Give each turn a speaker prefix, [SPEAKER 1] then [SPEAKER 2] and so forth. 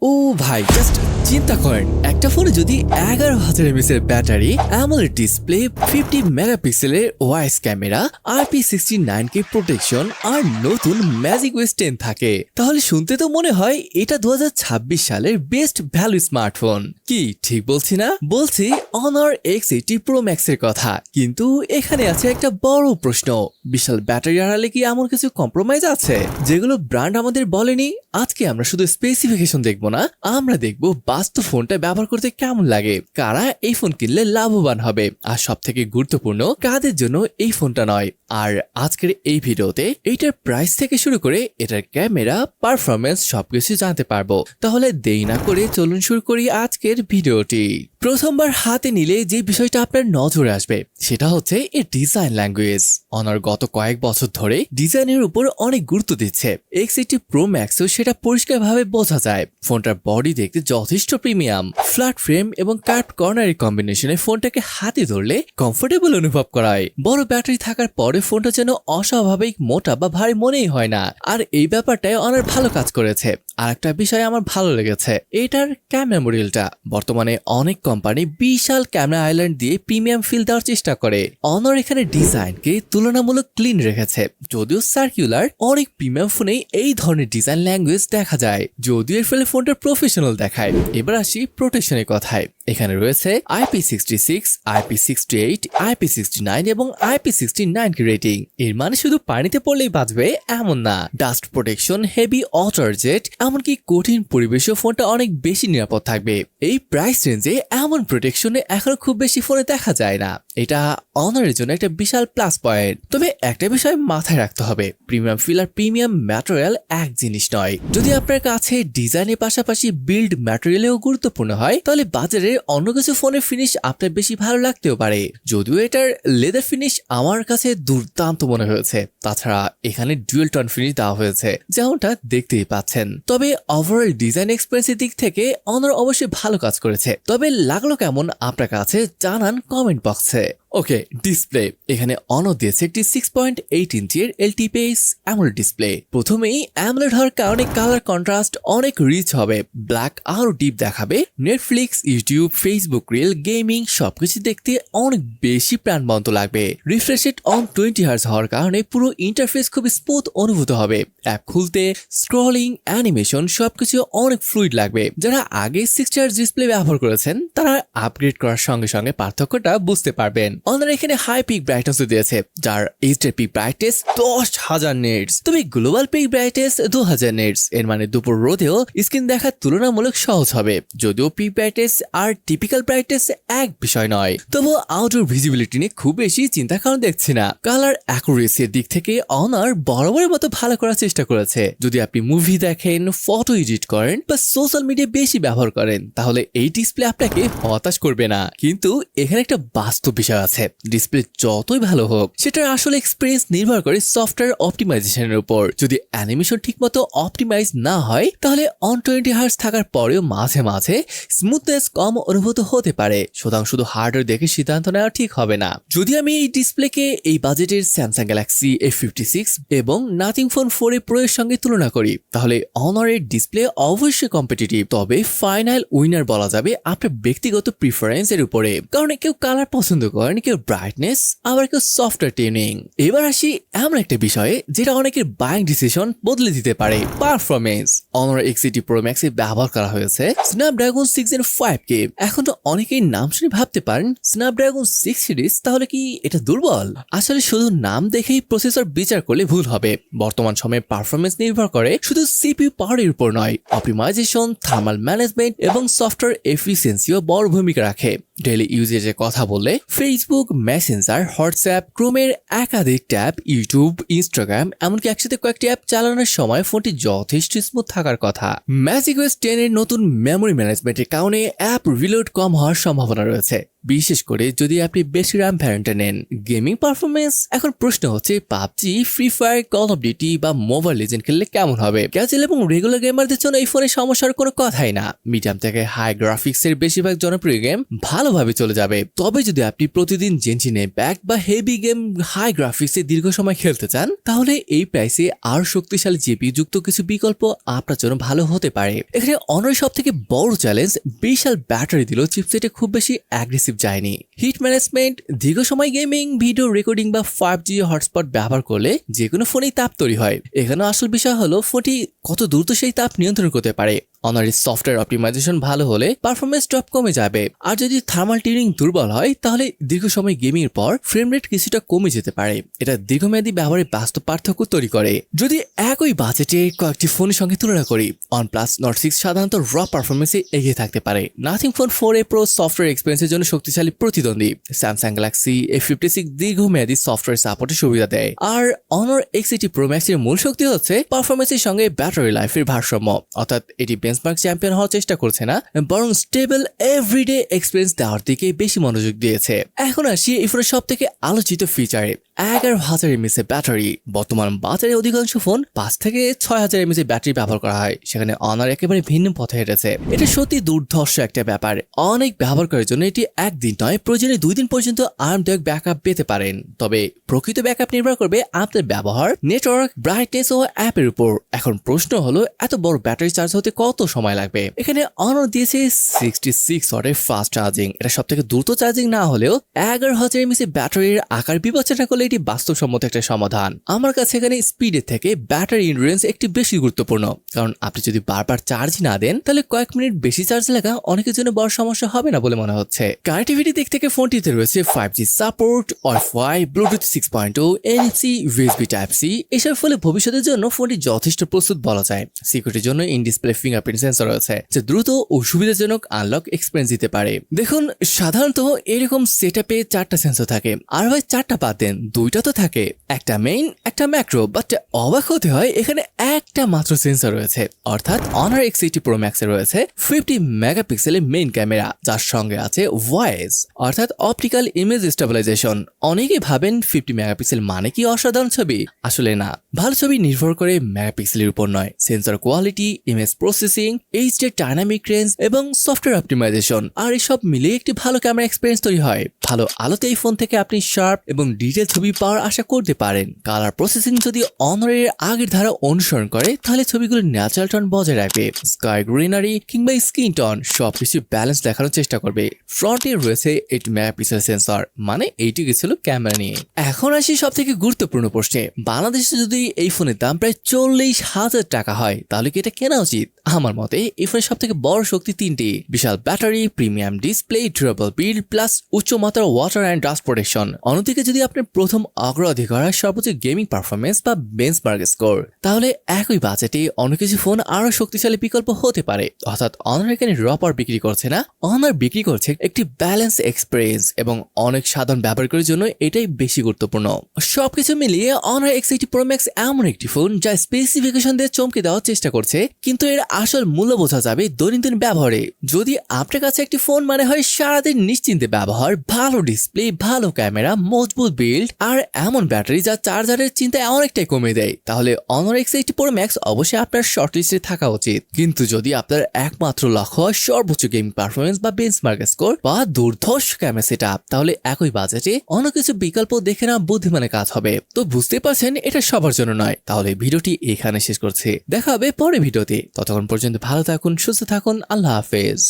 [SPEAKER 1] ও ভাই জাস্ট চিন্তা করেন একটা ফোনে যদি 11,000 mAh এর ব্যাটারি, অ্যামোলেড ডিসপ্লে, 50 মেগাপিক্সেলের ওয়াইস ক্যামেরা, IP69K প্রোটেকশন আর নতুন ম্যাজিক ওয়েস 10 থাকে, তাহলে শুনতে তো মনে হয় এটা 2026 সালের বেস্ট ভ্যালু স্মার্টফোন। কি ঠিক বলছি না? বলছি Honor X80 Pro Max এর কথা। কিন্তু এখানে আছে একটা বড় প্রশ্ন, বিশাল ব্যাটারি আড়ালে কি এমন কিছু কম্প্রোমাইজ আছে যেগুলো ব্র্যান্ড আমাদের বলেনি? আজকে আমরা শুধু স্পেসিফিকেশন দেখবো না, আমরা দেখবো বাস্তব ফোনটা ব্যবহার করতে কেমন লাগে, কারা এই ফোন কিনলে লাভবান হবে, আর সব থেকে গুরুত্বপূর্ণ কাদের জন্য এই ফোনটা নয়। আর আজকের এই ভিডিওতে এইটার প্রাইস থেকে শুরু করে এটার ক্যামেরা, পারফরমেন্স সবকিছু জানতে পারবো। তাহলে দেরি না করে চলুন শুরু করি আজকের ভিডিওটি। প্রথমবার হাতে নিলে যে বিষয়টা আপনার নজরে আসবে সেটা হচ্ছে এর ডিজাইন ল্যাঙ্গুয়েজ। অনার গত কয়েক বছর ধরে ডিজাইনের উপর অনেক গুরুত্ব দিচ্ছে। X80 Pro Maxও সেটা পরিষ্কারভাবে বোঝা যায়। ফোনটার বডি দেখতে যথেষ্ট প্রিমিয়াম, ফ্ল্যাট ফ্রেম এবং কার্ভ কর্নারের কম্বিনেশনে ফোনটাকে হাতে ধরলে কমফোর্টেবল অনুভব করায়। বড় ব্যাটারি থাকার পরে ফোনটা যেন অস্বাভাবিক মোটা বা ভারী মনেই হয় না, আর এই ব্যাপারটাই অনার ভালো কাজ করেছে। আর একটা বিষয় আমার ভালো লেগেছে, এটার ক্যামেরা মডিউলটা। বর্তমানে অনেক কোম্পানি বিশাল ক্যামেরা আইল্যান্ড দিয়ে প্রিমিয়াম ফিল দেওয়ার চেষ্টা করে, অনর এখানে ডিজাইনকে তুলনামূলক ক্লিন রেখেছে। যদিও সার্কুলার অনেক প্রিমিয়াম ফোনেই এই ধরনের ডিজাইন ল্যাঙ্গুয়েজ দেখা যায়, যদিও এর ফলে ফোনটা প্রফেশনাল দেখায়। এবার আসি প্রোটেকশনের কথায়। এখানে রয়েছে IP66, IP68, IP69 এবং IP69 রেটিং। এর মানে শুধু পানিতে পড়লেই বাঁচবে এমন না, dust protection, heavy water jet, এমনকি কঠিন পরিবেশেও ফোনটা অনেক বেশি নিরাপদ থাকবে। এই প্রাইস রেঞ্জে এমন প্রোটেকশনে এখন খুব বেশি ফোনে দেখা যায় না, এটা অনারের জন্য একটা বিশাল প্লাস পয়েন্ট। তবে একটা বিষয় মাথায় রাখতে হবে, প্রিমিয়াম ফিল আর প্রিমিয়াম ম্যাটেরিয়াল এক জিনিস নয়। যদি আপনার কাছে ডিজাইনের পাশাপাশি বিল্ড ম্যাটেরিয়ালেও গুরুত্বপূর্ণ হয়, তাহলে বাজারে অন্য কিছু ফোনের ফিনিশ আপনার বেশি ভালো লাগতেও পারে। যদিও এটার লেদার ফিনিশ আমার কাছে দুর্দান্ত মনে হয়েছে। তাছাড়া এখানে ডুয়েল টোন ফিনিশ দেওয়া হয়েছে, যেমনটা দেখতেই পাচ্ছেন। তবে ওভারঅল ডিজাইন এক্সপেরিয়েন্সের দিক থেকে অনার অবশ্যই ভালো কাজ করেছে। তবে লাগলো কেমন আপনার কাছে জানান কমেন্ট বক্সে। ওকে, ডিসপ্লে। এখানে অনর দিয়েছে একটি 6.8 ইঞ্চির LTPS অ্যামোলেড ডিসপ্লে। প্রথমেই অ্যামোলেড হওয়ার কারণে কালার কন্ট্রাস্ট অনেক রিচ হবে, ব্ল্যাক আরো ডিপ দেখাবে। Netflix, YouTube, Facebook reel, gaming সবকিছু দেখতে অনেক বেশি প্রাণবন্ত লাগবে। রিফ্রেশ রেট 120 হার্জ হওয়ার কারণে পুরো ইন্টারফেস খুব স্মুথ অনুভূত হবে। অ্যাপ খুলতে, স্ক্রলিং, অ্যানিমেশন সবকিছু অনেক ফ্লুইড লাগবে। যারা আগে 60 হার্জ ডিসপ্লে ব্যবহার করেছেন তারা আপগ্রেড করার সঙ্গে সঙ্গে পার্থক্যটা বুঝতে পারবেন। অনারা এখানে হাই পিক ব্রাইটনেস দিয়েছে, যার এইচডি পিক ব্রাইটনেস 10,000 নিটস, তবে গ্লোবাল পিক ব্রাইটনেস 2000 নিটস। এর মানে দুপুর রোদেও স্ক্রিন দেখা তুলনামূলক সহজ হবে। যদিও পিক ব্রাইটনেস আর টিপিক্যাল ব্রাইটনেস এক বিষয় নয়, তবু আউটডোর ভিজিবিলিটি নিয়ে খুব বেশি চিন্তার কারণ দেখছি না। কালার অ্যাকুরেসির দিক থেকে অনার বরাবরের মতো ভালো করার চেষ্টা করেছে। যদি আপনি মুভি দেখেন, ফটো এডিট করেন বা সোশ্যাল মিডিয়া বেশি ব্যবহার করেন, তাহলে এই ডিসপ্লে আপনাকে হতাশ করবে না। কিন্তু এখানে একটা বাস্তব বিষয় আছে, ডিসপ্লে যতই ভালো হোক সেটার আসলে এক্সপেরিয়েন্স নির্ভর করে সফটওয়্যার অপটিমাইজেশনের উপর। যদি অ্যানিমেশন ঠিকমতো অপটিমাইজ না হয়, তাহলে 120 হার্জ থাকার পরেও মাঝে মাঝে স্মুথনেস কম অনুভূত হতে পারে। সুতরাং শুধু হার্ডওয়্যার দেখে সিদ্ধান্ত নেওয়া ঠিক হবে না। যদি আমি এই ডিসপ্লেকে এই বাজেটের স্যামসাং গ্যালাক্সি A56 এবং নাথিং ফোন 4 প্রো এর সঙ্গে তুলনা করি, তাহলে অনারের ডিসপ্লে অবশ্যই কম্পিটিটিভ। তবে ফাইনাল উইনার বলা যাবে আপনার ব্যক্তিগত প্রিফারেন্সের উপরে, কারণ কেউ কালার পছন্দ করেন, কেউ ব্রাইটনেস, আবার কেউ সফটওয়্যার টিউনিং। এবার আসি এমন একটা বিষয়ে যেটা অনেকের বাইং ডিসিশন বদলে দিতে পারে, পারফরমেন্স। অনর X80 Pro Max এ ব্যবহার করা হয়েছে স্ন্যাপড্রাগন 6 Gen 5K। এখন তো অনেকেই নাম শুনে ভাবতে পারেন স্ন্যাপড্রাগন 6 সিরিজ তাহলে কি এটা দুর্বল? আসলে শুধু নাম দেখেই প্রসেসর বিচার করলে ভুল হবে। বর্তমান সময়ে পারফরমেন্স নির্ভর করে শুধু সিপিইউ পাওয়ারের উপর নয়, অপটিমাইজেশন, থার্মাল ম্যানেজমেন্ট এবং সফটওয়্যার এফিসিয়েন্সিও বড় ভূমিকা রাখে। ডেইলি ইউজেজের কথা বললে ফেসবুক, মেসেঞ্জার, হোয়াটসঅ্যাপ, ক্রোমের একাধিক ট্যাব, ইউটিউব, ইনস্টাগ্রাম, এমনকি একসাথে কয়েকটি অ্যাপ চালানোর সময় ফোনটি যথেষ্ট স্মুথ থাকার কথা। ম্যাজিক ওএস 10 এর নতুন মেমোরি ম্যানেজমেন্টের কারণে অ্যাপ রিলোড কম হওয়ার সম্ভাবনা রয়েছে। বিশেষ করে যদি আপনি বেশি র্যাম ভ্যারিয়েন্টটা নেন। গেমিং পারফরমেন্স এখন প্রশ্ন হচ্ছে PUBG, free fire, call of duty বা মোবাইল লিজেন্ড খেললে কেমন হবে। ক্যাজুয়াল এবং রেগুলার গেমারদের জন্য এই ফোনের সমস্যার কোনো কথাই না। মিডিয়াম থেকে হাই গ্রাফিক্সের বেশিরভাগ জনপ্রিয় গেম ভালোভাবে চলে যাবে। তবে যদি আপনি প্রতিদিন জেনজিন ইম্প্যাক্ট বা হেভি গেম হাই গ্রাফিক্সে দীর্ঘ সময় খেলতে চান, তাহলে এই প্রাইসে আরো শক্তিশালী জিপিইউ যুক্ত কিছু বিকল্প আপনার জন্য ভালো হতে পারে। এখানে অনরের সব থেকে বড় চ্যালেঞ্জ, বিশাল ব্যাটারি দিলেও চিপসেটে খুব বেশি অ্যাগ্রেসিভ যায়নি। হিট ম্যানেজমেন্ট, দীর্ঘ সময় গেমিং, ভিডিও রেকর্ডিং বা 5G হটস্পট ব্যবহার করলে যে কোনো ফোনেই তাপ তৈরি হয়। এখানে আসল বিষয় হলো ফোনটি কত দ্রুত সেই তাপ নিয়ন্ত্রণ করতে পারে। অনারের সফটওয়্যার অপটিমাইজেশন ভালো হলে পারফরমেন্স ড্রপ কমে যাবে। আর যদি থার্মাল টিউনিং দুর্বল হয়, তাহলে দীর্ঘ সময় গেমিং এর পর ফ্রেম রেট কিছুটা কমে যেতে পারে। এটা দীর্ঘমেয়াদী ব্যবহারে বাস্তব পার্থক্য তৈরি করে। যদি একই বাজেটে কয়েকটি ফোনের সঙ্গে তুলনা করি, OnePlus Nord 6 সাধারণত র পারফরমেন্সে এগিয়ে থাকতে পারে। Nothing phone 4a Pro software এক্সপিরিয়েন্সের জন্য শক্তিশালী প্রতিদ্বন্দ্বী। স্যামসাং গ্যালাক্সি A56 দীর্ঘমেয়াদী সফটওয়্যার সাপোর্টের সুবিধা দেয়। আর Honor X80 Pro Max এর মূল শক্তি হচ্ছে পারফরমেন্সের সঙ্গে ব্যাটারি লাইফের ভারসাম্য। অর্থাৎ এটি বেঞ্চমার্ক চ্যাম্পিয়ন হওয়ার চেষ্টা করছে না, বরং স্টেবল এভরিডে এক্সপিরিয়েন্স দেওয়ার দিকে বেশি মনোযোগ দিয়েছে। এখন আসি এই ফোনের সব থেকে আলোচিত ফিচারে, 11,000 mAh ব্যাটারি। বর্তমান বাজারে অধিকাংশ ফোন 5 থেকে 6,000 mAh ব্যাটারি ব্যবহার করা হয়, সেখানে অনার একেবারে ভিন্ন পথে হেঁটেছে। এটা সত্যি দুর্ধর্ষ একটা ব্যাপার। অনেক ব্যবহারকারীর জন্য এটি একদিন নয়, প্রয়োজনে 2 দিন পর্যন্ত আরামদায়ক ব্যাকআপ পেতে পারেন। তবে প্রকৃত ব্যাকআপ নির্ভর করবে আপনার ব্যবহার, নেটওয়ার্ক, ব্রাইটনেস ও অ্যাপের উপর। এখন প্রশ্ন হলো এত বড় ব্যাটারি চার্জ হতে কত সময় লাগবে। এখানে অনর দিয়েছে 66 ওয়াটের ফাস্ট চার্জিং। এটা সব থেকে দ্রুত চার্জিং না হলেও 11,000 mAh ব্যাটারির আকার বিবেচনা করলে এটি বাস্তবসম্মত একটা সমাধান। আমার কাছে এখানে স্পিডের থেকে ব্যাটারি এন্ডুরেন্স একটি বেশি গুরুত্বপূর্ণ, কারণ আপনি যদি বারবার চার্জ না দেন, তাহলে কয়েক মিনিট বেশি চার্জ লাগা অনেকের জন্য বড় সমস্যা হবে না বলে মনে হচ্ছে। কানেক্টিভিটি দিক থেকে ফোনটিতে রয়েছে 5G support, Wi-Fi, Bluetooth 6.0, NFC, USB Type-C। এসব ফলে ভবিষ্যতের জন্য ফোনটি যথেষ্ট প্রস্তুত বলা যায়। সিকিউরিটির জন্য ইন ডিসপ্লে ফিঙ্গারপ্রিন্ট সেন্সর রয়েছে, যা দ্রুত ও সুবিধাজনক আনলক এক্সপিরিয়েন্স দিতে পারে। দেখুন, সাধারণত এরকম সেটআপে 4টা সেন্সর থাকে, আর ভাই 4টা বাদ দেন, 2টা তো থাকে, একটা মেইন, একটা ম্যাক্রো। বাট অবাক হতে হয়, এখানে একটা মাত্র সেন্সর রয়েছে। অর্থাৎ Honor X80 Pro Max এ রয়েছে 50 মেগাপিক্সেলের মেইন ক্যামেরা, যার সঙ্গে আছে ভয়েস অর্থাৎ অপটিক্যাল ইমেজ স্টেবিলাইজেশন। অনেকেই ভাবেন 50 মেগাপিক্সেল মানে কি অসাধারণ ছবি। আসলে না, ভালো ছবি নির্ভর করে মেগাপিক্সেলের উপর নয়, sensor quality, image processing, HD dynamic range এবং সফটওয়্যার অপটিমাইজেশন। আর এসব মিলে একটি ভালো ক্যামেরা এক্সপিরিয়েন্স তৈরি হয়। ভালো আলোতে এই ফোন থেকে আপনি শার্প এবং ডিটেল ছবি পাওয়ার আশা করতে পারেন। কালার প্রসেসিং যদি অনরের আগের ধারা অনুসরণ করে, তাহলে ছবিগুলোর ন্যাচারাল টোন বজায় রাখবে। স্কাই গ্রিনারি কিংবা স্কিন টোন সবকিছু ব্যালেন্স দেখানোর চেষ্টা করবে। ফ্রন্টে রয়েছে 8 মেগাপিক্সেল সেন্সর, মানে এইটি গেছিল ক্যামেরা নিয়ে। এখন আসি সব থেকে গুরুত্বপূর্ণ প্রশ্নে, বাংলাদেশে যদি এই ফোনের দাম প্রায় 40,000 টাকা হয়, তাহলে কি এটা কেনা উচিত? আমার মতে এই ফোনের সব থেকে বড় শক্তি 3টি: বিশাল battery, premium display, durable build, plus উচ্চমাত্রার ওয়াটার অ্যান্ড ডাস্ট প্রোটেকশন। অন্যদিকে যদি আপনার প্রথম অগ্রাধিকার হয় সর্বোচ্চ গেমিং পারফরমেন্স বা বেঞ্চমার্ক স্কোর, তাহলে একই বাজেটে অন্য কিছু ফোন আরো শক্তিশালী বিকল্প হতে পারে। অর্থাৎ অনার এখানে রপার বিক্রি করছে না, অনার বিক্রি করছে একটি ব্যালেন্স এক্সপিরিয়েন্স, এবং অনেক সাধারণ ব্যবহারকারীর জন্য এটাই বেশি গুরুত্বপূর্ণ। সবকিছু মিলিয়ে Honor X80 Pro Max এমন একটি ফোন যা স্পেসিফিকেশন দিয়ে চমকে দেওয়ার চেষ্টা করছে, কিন্তু এর আসল মূল্য বোঝা যাবে দৈনন্দিন ব্যবহারে। যদি আপনার কাছে একটি ফোন মানে হয় সারাদিন নিশ্চিন্তে ব্যবহার, ভালো ডিসপ্লে, ভালো ক্যামেরা, মজবুত বিল্ড আর এমন ব্যাটারি যা চার্জারের চিন্তায় অনেকটাই কমে দেয়, তাহলে Honor X80 Pro Max অবশ্যই আপনার শর্ট লিস্টে থাকা উচিত। কিন্তু যদি আপনার একমাত্র লক্ষ্য হয় সর্বোচ্চ গেমিং পারফরমেন্স বা বেঞ্চমার্ক স্কোর বা দুর্ধর্ষ ক্যামেরা সেটআপ, তাহলে একই বাজেটে অন্য কিছু বিকল্প দেখে নেওয়া বুদ্ধিমানের কাজ হবে। তো বুঝতে পারছেন এটা সবার জন্য নয়। তাহলে ভিডিওটি এখানে শেষ করছি, দেখা হবে পরে ভিডিওতে। ততক্ষণ পর্যন্ত ভালো থাকুন, সুস্থ থাকুন, আল্লাহ হাফেজ।